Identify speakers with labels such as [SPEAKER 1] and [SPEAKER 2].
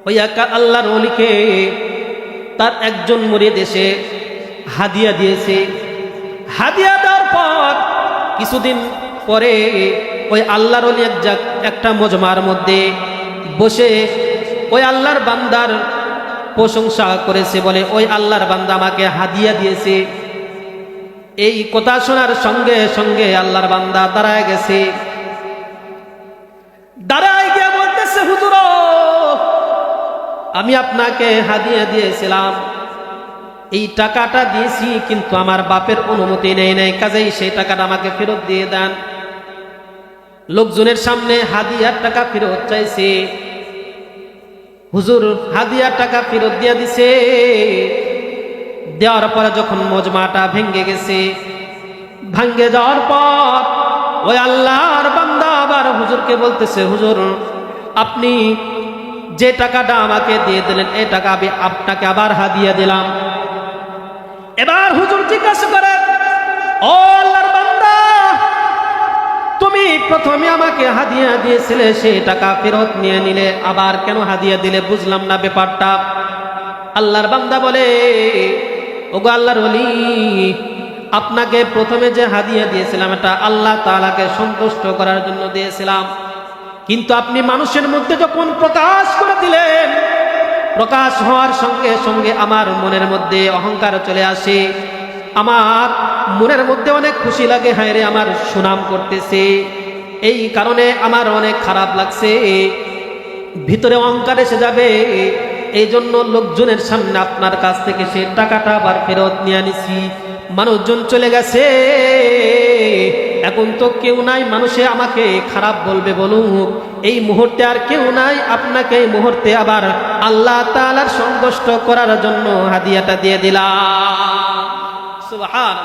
[SPEAKER 1] ওই আল্লাহর ওলিকে তার একজন মুরিদ এসে হাদিয়া দিয়েছে। হাদিয়া দেওয়ার পর কিছুদিন পরে ওই আল্লাহর ওলি একটা মজমার মধ্যে বসে ওই আল্লাহর বান্দার প্রশংসা করেছে, বলে ওই আল্লাহর বান্দা আমাকে হাদিয়া দিয়েছে। এই কথা শোনার সঙ্গে সঙ্গে আল্লাহর বান্দা দাঁড়ায় গেছে, দাঁড়ায় গিয়ে বলতেছে, হুজুর আমি আপনাকে হাদিয়া দিয়েছিলাম, এই টাকাটা দিয়েছি কিন্তু আমার বাপের অনুমতি নেই নাই, কাজেই সেই টাকাটা আমাকে ফেরত দিয়ে দেন। লোকজনের সামনে হাদিয়ার টাকা ফেরত চাইছে। হুজুর হাদিয়ার টাকা ফেরত দিয়ে দিছে। দেওয়ার পরে যখন মজমাটা ভেঙ্গে গেছে, ভাঙ্গে যাওয়ার পর ওই আল্লাহর বান্দা আবার হুজুরকে বলতেছে, হুজুর আপনি যে টাকাটা আমাকে দিয়ে দিলেন এই টাকা আমি আপনাকে আবার হাদিয়া দিলাম। এবার হুজুর জিজ্ঞাসা করে, ও আল্লাহর বান্দা, তুমি প্রথমে আমাকে হাদিয়া দিয়েছিলে, সেই টাকা ফেরত নিয়ে নিলে, আবার কেন হাদিয়া দিলে? বুঝলাম না ব্যাপারটা। আল্লাহর বান্দা বলে, ওগো আল্লাহর ওলি, আপনাকে প্রথমে যে হাদিয়া দিয়েছিলাম এটা আল্লাহ তাআলাকে সন্তুষ্ট করার জন্য দিয়েছিলাম, কিন্তু আপনি মানুষের মধ্যে যখন প্রকাশ করে দিলেন, প্রকাশ হওয়ার সঙ্গে সঙ্গে আমার মনের মধ্যে অহংকার চলে আসে, আমার মনের মধ্যে অনেক খুশি লাগে, হায় রে আমার সুনাম করতেছে, এই কারণে আমার অনেক খারাপ লাগছে, ভিতরে অহংকার এসে যাবে, এই জন্য লোকজনের সামনে আপনার কাছ থেকে সে টাকাটা আবার ফেরত নিয়ে নিছি। মানুষজন চলে গেছে, এখন তো কেউ নাই, মানুষে আমাকে খারাপ বলবে বলুক, এই মুহূর্তে আর কেউ নাই, আপনাকে এই মুহূর্তে আবার আল্লাহ তাআলার সন্তুষ্ট করার জন্য হাদিয়াটা দিয়ে দিলাম। সুবহান।